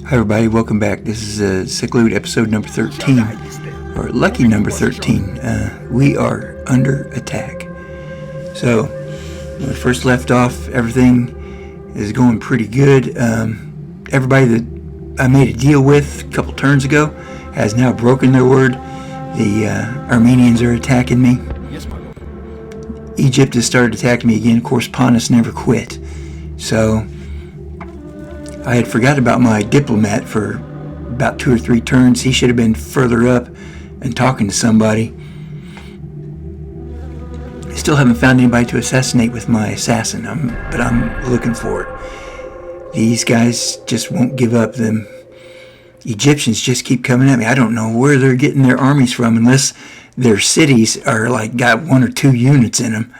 Hi everybody, welcome back. This is Seclude episode number 13, or lucky number 13. We are under attack. So, when we first left off, everything is going pretty good. Everybody that I made a deal with a couple turns ago has now broken their word. The Armenians are attacking me. Egypt has started attacking me again. Of course, Pontus never quit. So, I had forgot about my diplomat for about 2 or 3 turns. He should have been further up and talking to somebody. I still haven't found anybody to assassinate with my assassin, but I'm looking for it. These guys just won't give up. Them Egyptians just keep coming at me. I don't know where they're getting their armies from, unless their cities are like got 1 or 2 units in them.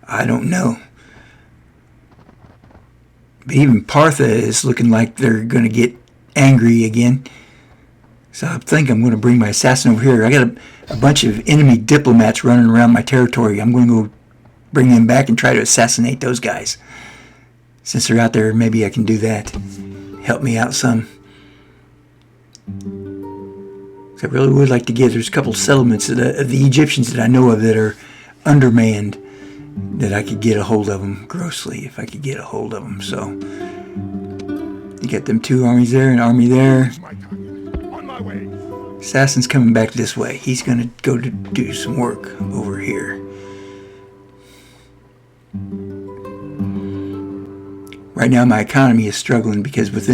I don't know. But even Partha is looking like they're going to get angry again. So I think I'm going to bring my assassin over here. I got a bunch of enemy diplomats running around my territory. I'm going to go bring them back and try to assassinate those guys. Since they're out there, maybe I can do that. Help me out some. So I really would like to get, there's a couple settlements of the Egyptians that I know of that are undermanned, that I could get a hold of them grossly, if I could get a hold of them. So you got them 2 armies there, an army there. Assassin's coming back this way. He's going to go to do some work over here. Right now my economy is struggling because with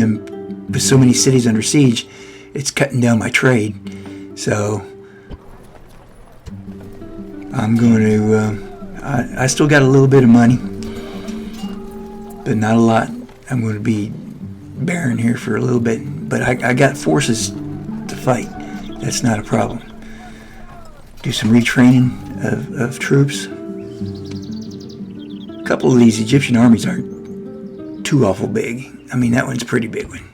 so many cities under siege, it's cutting down my trade. So I'm going to I still got a little bit of money, but not a lot. I'm going to be barren here for a little bit, but I got forces to fight. That's not a problem. Do some retraining of troops. A couple of these Egyptian armies aren't too awful big. I mean, that one's a pretty big one.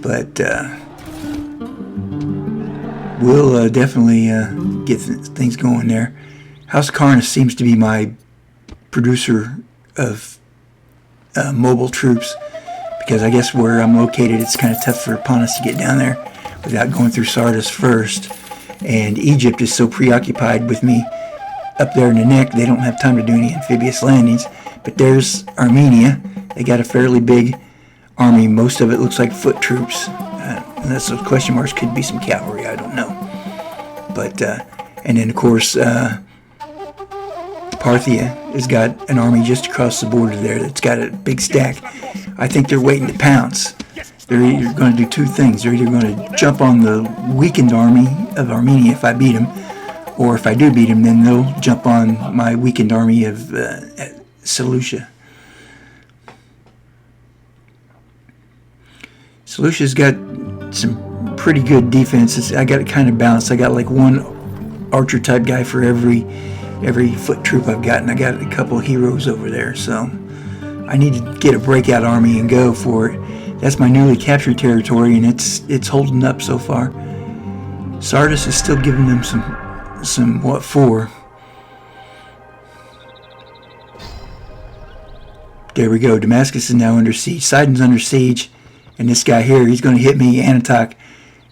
But we'll definitely get things going there. House Karnas seems to be my producer of mobile troops, because I guess where I'm located, it's kind of tough for Pontus to get down there without going through Sardis first. And Egypt is so preoccupied with me up there in the neck, they don't have time to do any amphibious landings. But there's Armenia. They got a fairly big army. Most of it looks like foot troops. Unless those question marks could be some cavalry, I don't know. But, and then of course, Parthia has got an army just across the border there that's got a big stack. I think they're waiting to pounce. They're either going to do 2 things. They're either going to jump on the weakened army of Armenia if I beat them, or if I do beat them, then they'll jump on my weakened army of Seleucia. Seleucia's got some pretty good defenses. I got it kind of balanced. I got like 1 archer type guy for every foot troop I've got, and I got a couple of heroes over there. So I need to get a breakout army and go for it. That's my newly captured territory, and it's holding up so far. Sardis is still giving them some what for. There we go. Damascus is now under siege. Sidon's under siege. And this guy here, he's going to hit me, Anatok.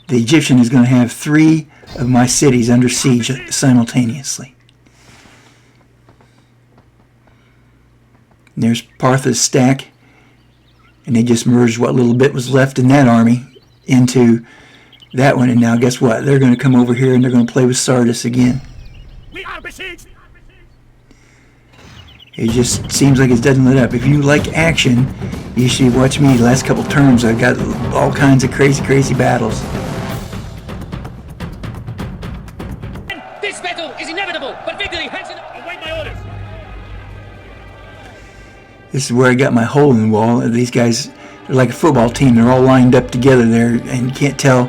The Egyptian is going to have 3 of my cities under siege simultaneously. And there's Partha's stack. And they just merged what little bit was left in that army into that one. And now guess what? They're going to come over here and they're going to play with Sardis again. We are besieged. It just seems like it doesn't let up. If you like action, you should watch me. The last couple turns, I've got all kinds of crazy battles. This battle is inevitable, but victory hangs in. Await my orders. This is where I got my hole in the wall. These guys are like a football team. They're all lined up together there, and you can't tell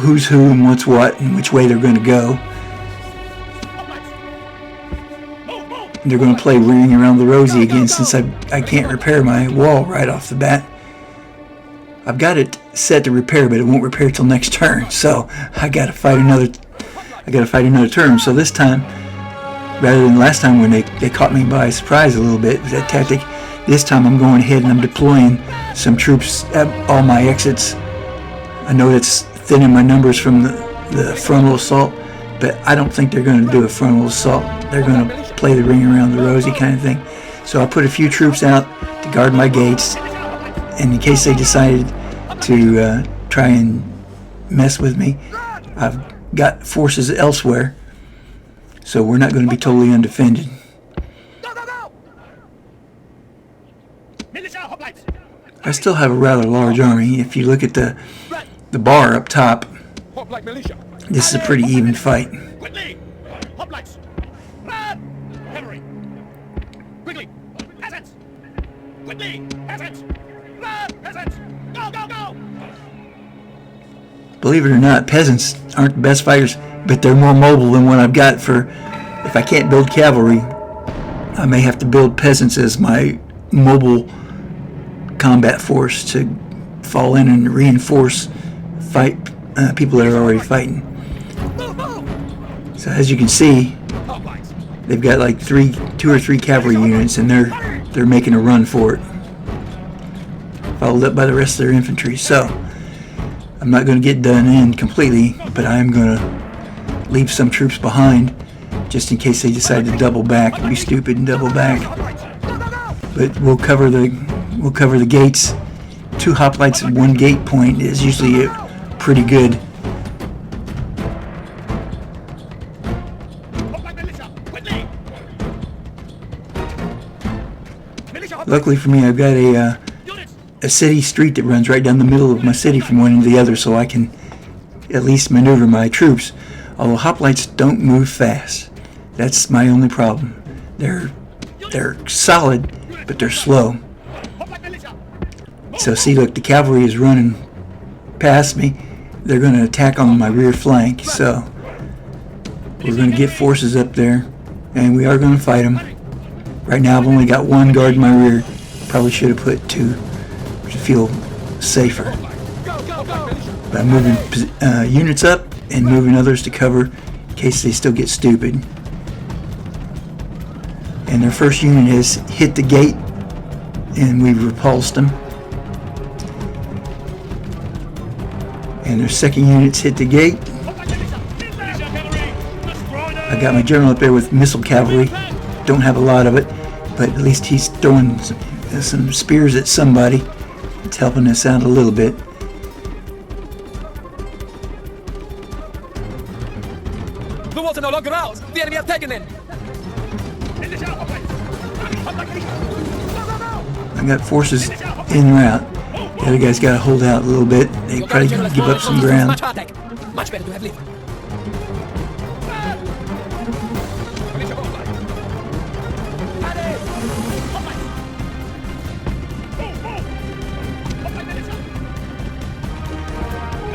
who's who and what's what and which way they're going to go. They're going to play Ring Around the Rosie again, since I can't repair my wall right off the bat. I've got it set to repair, but it won't repair till next turn. So I got to fight another turn. So this time, rather than last time when they caught me by surprise a little bit with that tactic, This time I'm going ahead and I'm deploying some troops at all my exits. I know that's thinning my numbers from the frontal assault, but I don't think they're going to do a frontal assault. They're going to play the ring around the rosy kind of thing. So I put a few troops out to guard my gates, and in case they decided to try and mess with me, I've got forces elsewhere, so we're not going to be totally undefended. I still have a rather large army. If you look at the bar up top, this is a pretty even fight. Believe it or not, peasants aren't the best fighters, but they're more mobile than what I've got for. If I can't build cavalry, I may have to build peasants as my mobile combat force to fall in and reinforce fight people that are already fighting. So as you can see, they've got like two or three cavalry units, and they're making a run for it, followed up by the rest of their infantry. So I'm not going to get done in completely, but I am going to leave some troops behind just in case they decide to double back and be stupid and double back. But we'll cover the gates. 2 hoplites at 1 gate point is usually pretty good. Luckily for me, I've got a city street that runs right down the middle of my city from one end to the other, so I can at least maneuver my troops. Although hoplites don't move fast. That's my only problem. They're solid, but they're slow. So see, look, the cavalry is running past me. They're going to attack on my rear flank, so we're going to get forces up there, and we are going to fight them. Right now I've only got 1 guard in my rear. Probably should have put 2 to feel safer. But I'm moving units up and moving others to cover in case they still get stupid. And their first unit has hit the gate, and we've repulsed them. And their second unit's hit the gate. I got my general up there with missile cavalry. Don't have a lot of it, but at least he's throwing some spears at somebody. It's helping us out a little bit. The walls are no longer ours. The enemy have taken them. I got forces en route. The other guy's got to hold out a little bit. They probably gonna give up some ground. Much better to have lived.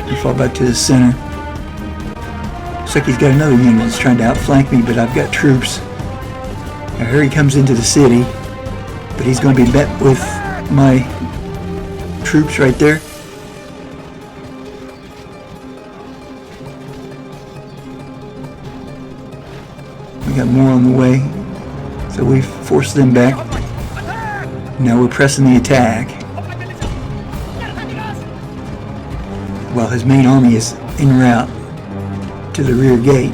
We fall back to the center. Looks like he's got another unit that's trying to outflank me, but I've got troops. Now here he comes into the city, but he's going to be met with my troops right there. We got more on the way, so we forced them back. Now we're pressing the attack, while his main army is en route to the rear gate.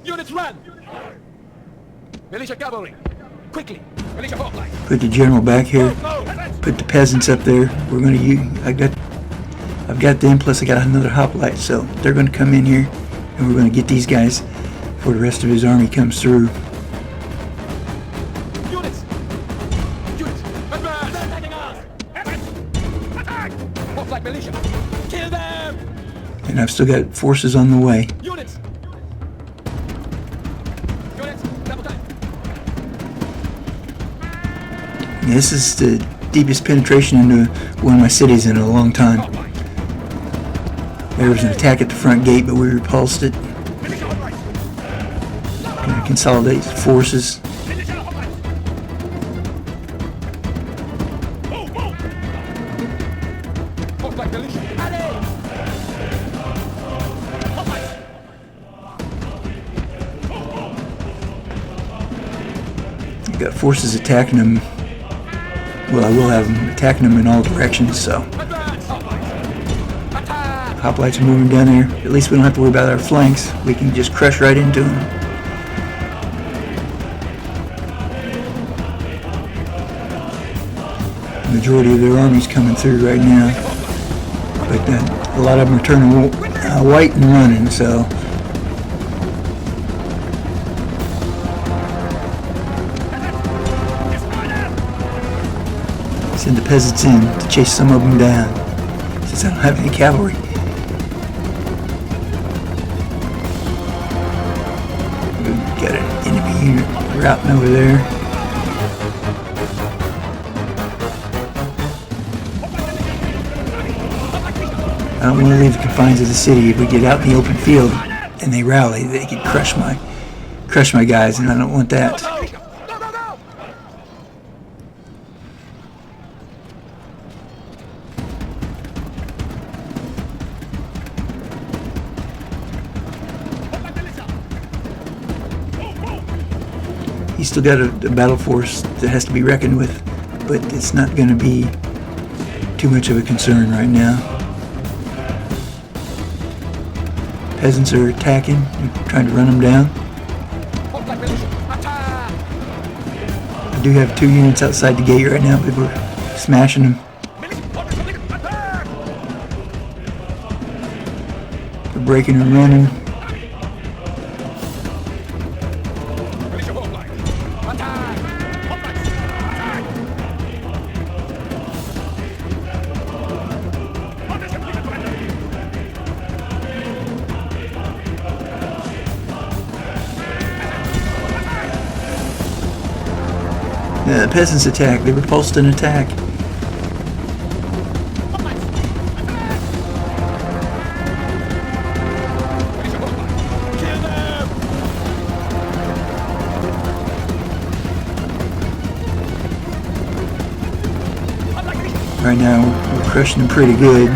Units run! Militia cavalry, quickly! Militia hoplite! Put the general back here. Put the peasants up there. We're going to use. I've got them. Plus I got another hoplite, so they're going to come in here, and we're going to get these guys before the rest of his army comes through. Units, advance! Attacking us! Attack! Hoplite militia, kill them! And I've still got forces on the way. Units, double time. This is the deepest penetration into one of my cities in a long time. There was an attack at the front gate, but we repulsed it. Gonna consolidate forces. Got forces attacking them. Well, I will have them attacking them in all directions, so. Hoplites are moving down there. At least we don't have to worry about our flanks. We can just crush right into them. The majority of their army's coming through right now. But a lot of them are turning white and running, so. Send the peasants in to chase some of them down, since I don't have any cavalry. We've got an enemy unit routing over there. I don't want to leave the confines of the city. If we get out in the open field and they rally, they can crush my guys, and I don't want that. He's still got a battle force that has to be reckoned with, but it's not going to be too much of a concern right now. Peasants are attacking, trying to run them down. I do have 2 units outside the gate right now, but we're smashing them. They're breaking and running. The peasants attack. They repulsed an attack. Right now, we're crushing them pretty good.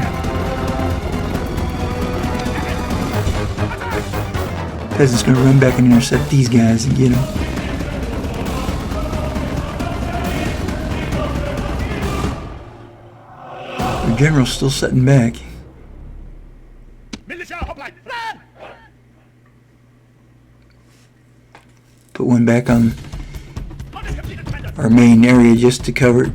Peasants gonna run back and intercept these guys and get them. The general's still sitting back. Put one back on our main area just to cover it.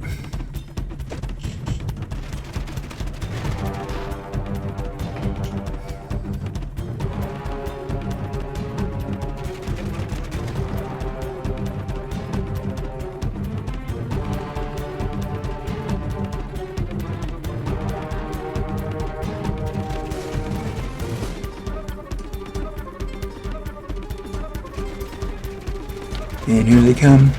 And here they come.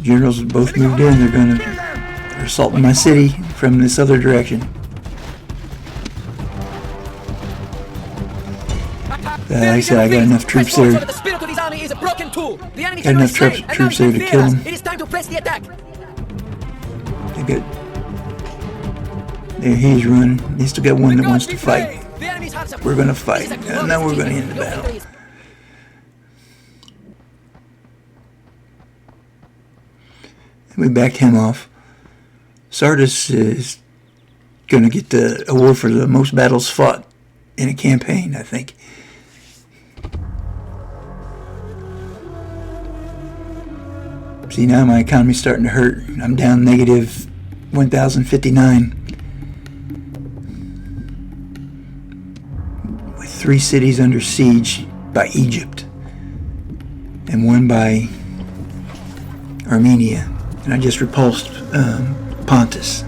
Generals have both moved in. They're assaulting my city from this other direction. Like I said, I got enough troops there. Got enough troops there to kill them. They got. There he's running. He's still got one that wants to fight. We're gonna fight, and now we're gonna end the battle. We backed him off. Sardis is going to get the award for the most battles fought in a campaign, I think. See, now my economy's starting to hurt. I'm down negative 1,059. With 3 cities under siege by Egypt and 1 by Armenia. And I just repulsed Pontus.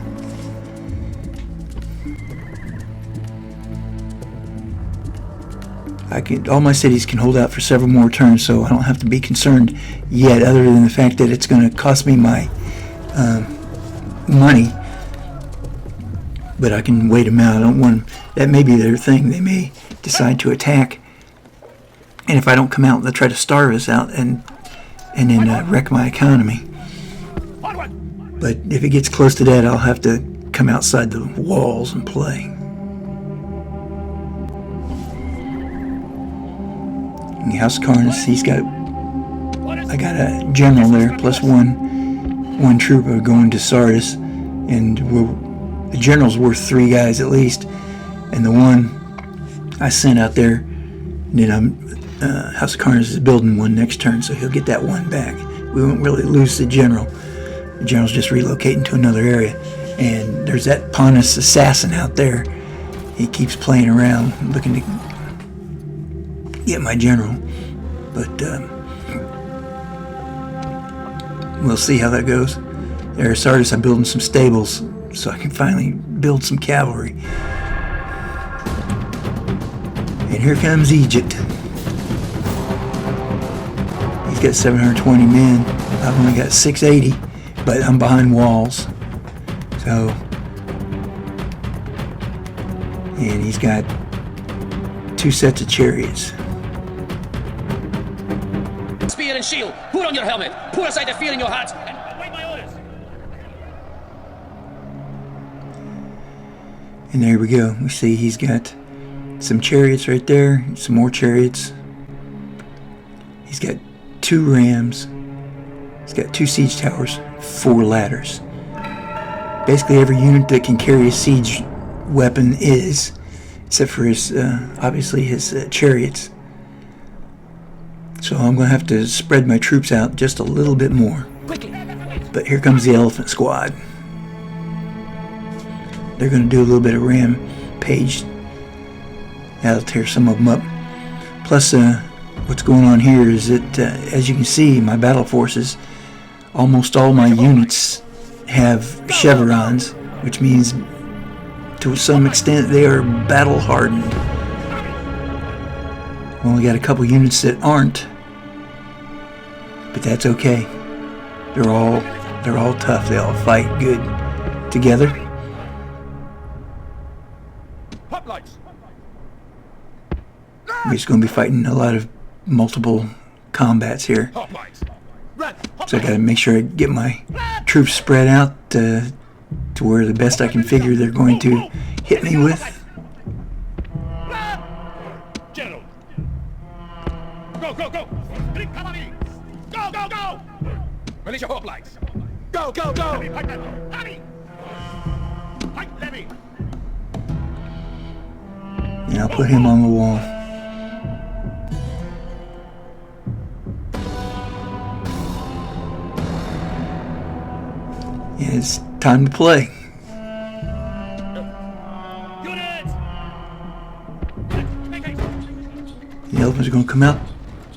All my cities can hold out for several more turns, so I don't have to be concerned yet, other than the fact that it's going to cost me my money. But I can wait them out. I don't want them. That may be their thing. They may decide to attack, and if I don't come out, they'll try to starve us out and then wreck my economy. But if it gets close to that, I'll have to come outside the walls and play. And House Karnas, he's got I got a general there plus one trooper going to Sardis, and the general's worth 3 guys at least, and the one I sent out there, and then House of Carnage is building one next turn, so he'll get that one back. We won't really lose the general. The general's just relocating to another area, and there's that Pontus assassin out there. He keeps playing around looking to get my general, but we'll see how that goes. There at Sardis, I'm building some stables so I can finally build some cavalry. And here comes Egypt. He's got 720 men. I've only got 680, but I'm behind walls. So, and he's got 2 sets of chariots. Spear and shield. Put on your helmet. Put aside the fear in your heart. And await my orders. And there we go. We see he's got some chariots right there. Some more chariots. He's got 2 rams. He's got 2 siege towers. 4 ladders. Basically every unit that can carry a siege weapon is, except for his, obviously his chariots. So I'm going to have to spread my troops out just a little bit more. But here comes the elephant squad. They're going to do a little bit of rampage. That'll tear some of them up. Plus, what's going on here is that, as you can see, my battle forces, almost all my units have chevrons, which means to some extent they are battle hardened. I've only got a couple units that aren't, but that's okay. They're all tough. They all fight good together. We're just going to be fighting a lot of multiple combats here. So I got to make sure I get my troops spread out to where the best I can figure they're going to hit me with. General. Go, go, go. Grip cavalry. Go, go, go. Militia hoplites. Go, go, go. Hurry. Fight levy. And I'll put him on the wall. Yeah, it's time to play. The elephants are going to come out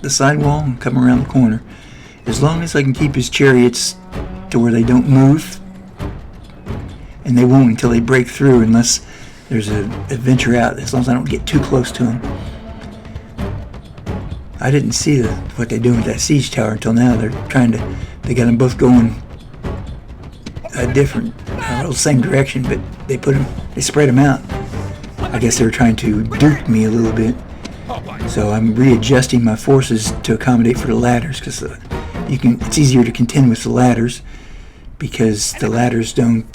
the side wall and come around the corner. As long as I can keep his chariots to where they don't move, and they won't until they break through unless there's an adventure out, as long as I don't get too close to them. I didn't see what they're doing with that siege tower until now. They got them both going a different, same direction, but they spread them out. I guess they were trying to dupe me a little bit. So I'm readjusting my forces to accommodate for the ladders, because it's easier to contend with the ladders, because the ladders don't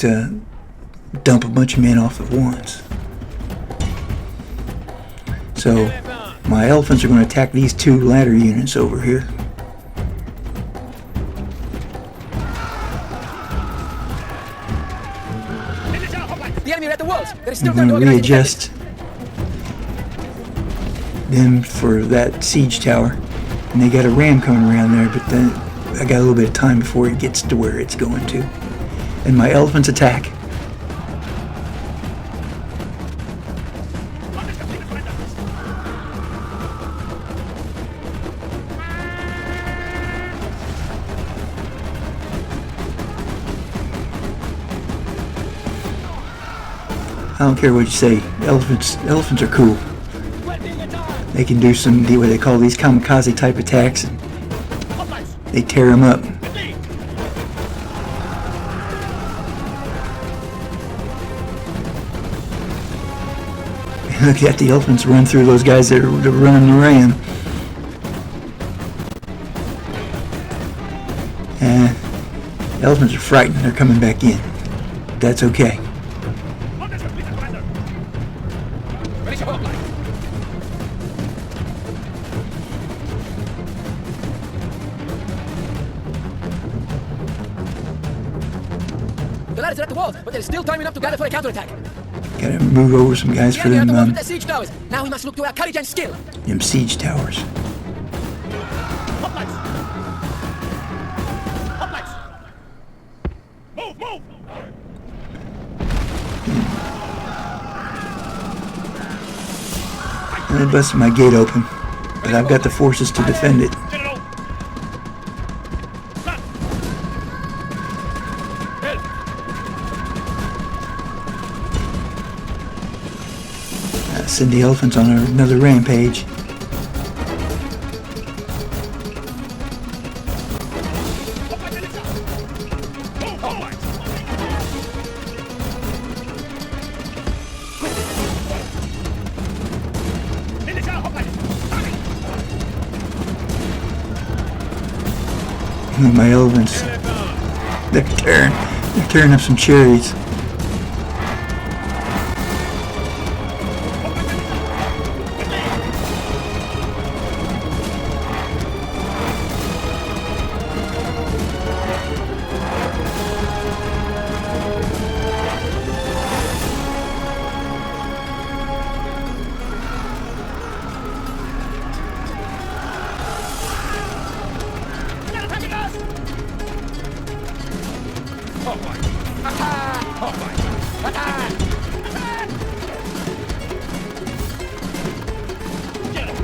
dump a bunch of men off at once. So my elephants are going to attack these 2 ladder units over here. The enemy are at the walls. There is still I'm time to going to organize readjust them for that siege tower. And they got a ram coming around there, but then I got a little bit of time before it gets to where it's going to. And my elephants attack. I don't care what you say. Elephants are cool. They can do what they call these kamikaze type attacks, and they tear them up. Look at the elephants run through those guys that are running the ram. And the elephants are frightened. They're coming back in. That's okay. The ladders are at the wall, but there's still time enough to gather for a counterattack. Gotta move over some guys for Yeah, at them, the wall with the siege towers. Now we must look to our courage and skill. them siege towers. Hoplites! Hoplites! Move, move! They busted my gate open, but I've got the forces to defend it. General! Front! Help! Send the elephants on another rampage. Hoplite militia! Move, hoplite! Militia, hoplite! Coming! My elephants, they're tearing up some chariots. They're attacking us! Hoplite! Attack! Hoplite! Attack! Attack! General!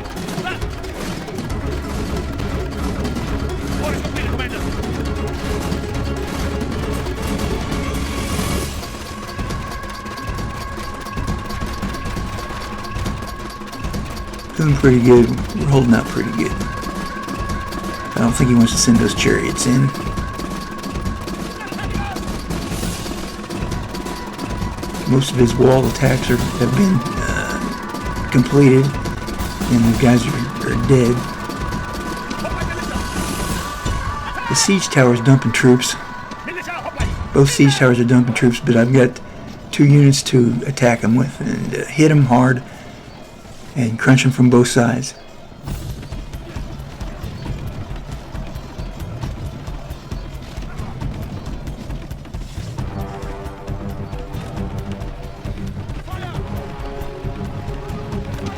Front! Orders completed, Commander! Doing pretty good. We're holding out pretty good. I don't think he wants to send those chariots in. Most of his wall attacks have been completed, and the guys are dead. The siege tower is dumping troops. Militia, hoplite! Both siege towers are dumping troops, but I've got 2 units to attack them with and hit them hard and crunch them from both sides.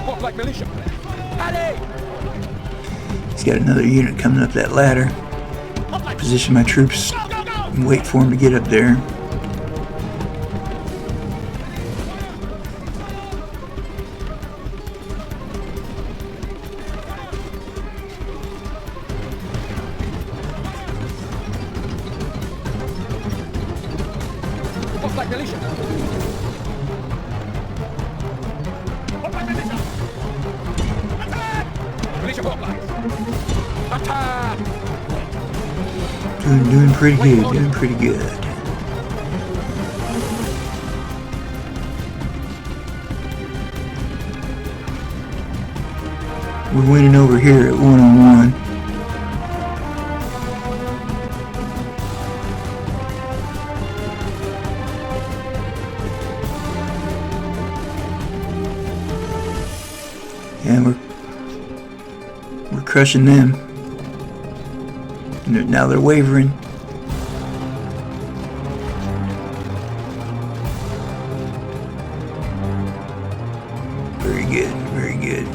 Hoplite militia! Allez! He's got another unit coming up that ladder. Hoplite! Position my troops Go, go, go! and wait for them to get up there. Hoplite militia! Hoplite militia! Attack! Militia hoplites! Attack! Doing pretty good, doing pretty good. We're winning over here at 1-on-1. And we're crushing them. Now they're wavering. Very good, very good.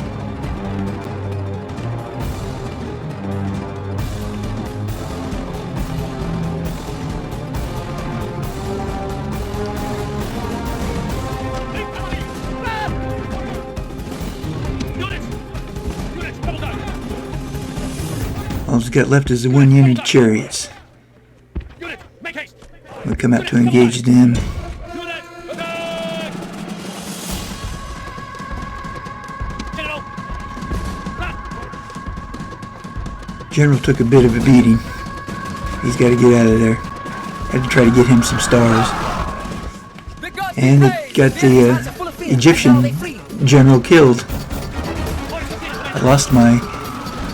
Incoming! Run! Units! Units, double down! All that's got left is the 1 unit of chariots. Unit, make haste! We'll come out to engage them. Unit, attack! General! Run! General took a bit of a beating. He's got to get out of there. Had to try to get him some stars. The gods And be it praised! got Their the hands are full of fear, and now Egyptian they flee. general killed. Orders completed, I lost my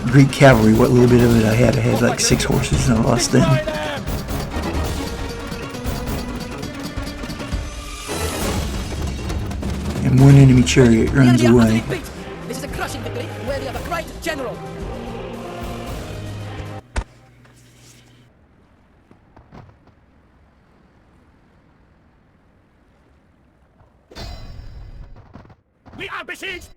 Greek cavalry. What little bit of it I had like 6 horses, and I lost them. Destroy them! And 1 enemy chariot The runs enemy are away. utterly beat. This is a crushing victory, worthy of a great general. We are besieged!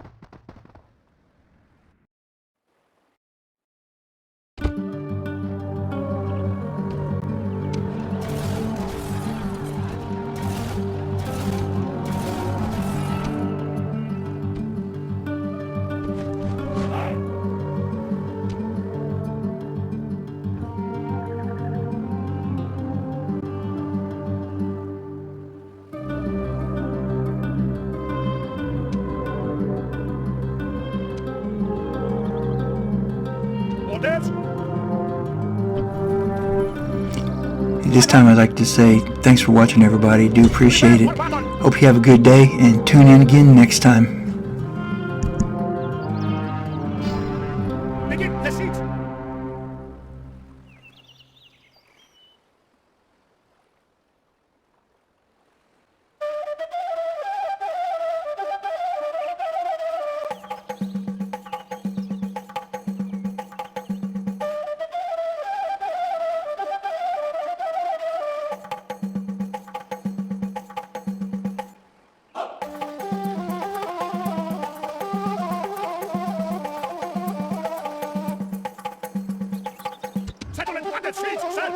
Orders! At this time, I'd like to say thanks for watching, everybody. Do appreciate it. Hope you have a good day, and tune in again next time. Begin the siege! Settlement on the streets, sir!